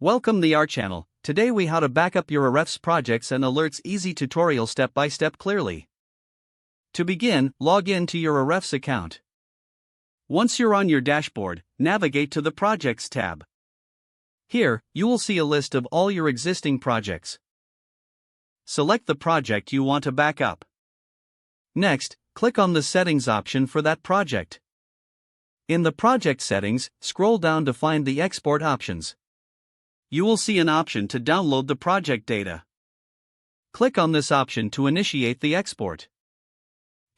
Welcome to our channel. Today we how to backup your Ahrefs projects and alerts easy tutorial step by step clearly. To begin, log in to your Ahrefs account. Once you're on your dashboard, navigate to the Projects tab. Here, you will see a list of all your existing projects. Select the project you want to backup. Next, click on the Settings option for that project. In the project settings, scroll down to find the export options. You will see an option to download the project data. Click on this option to initiate the export.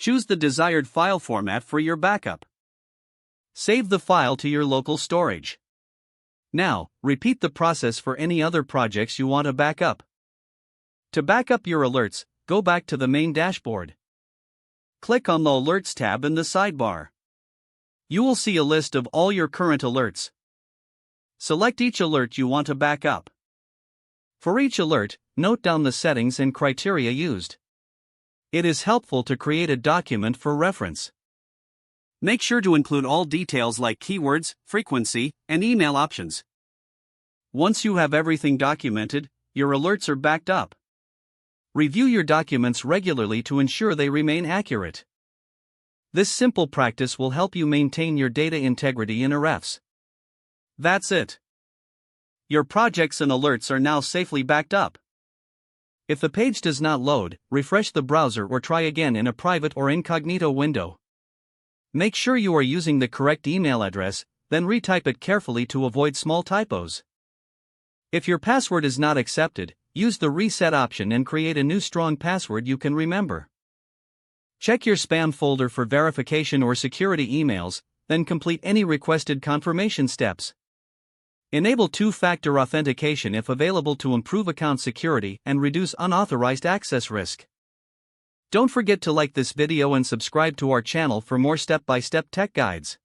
Choose the desired file format for your backup. Save the file to your local storage. Now, repeat the process for any other projects you want to backup. To backup your alerts, go back to the main dashboard. Click on the Alerts tab in the sidebar. You will see a list of all your current alerts. Select each alert you want to back up. For each alert, note down the settings and criteria used. It is helpful to create a document for reference. Make sure to include all details like keywords, frequency, and email options. Once you have everything documented, your alerts are backed up. Review your documents regularly to ensure they remain accurate. This simple practice will help you maintain your data integrity in Ahrefs. That's it. Your projects and alerts are now safely backed up. If the page does not load, refresh the browser or try again in a private or incognito window. Make sure you are using the correct email address, then retype it carefully to avoid small typos. If your password is not accepted, use the reset option and create a new strong password you can remember. Check your spam folder for verification or security emails, then complete any requested confirmation steps. Enable two-factor authentication if available to improve account security and reduce unauthorized access risk. Don't forget to like this video and subscribe to our channel for more step-by-step tech guides.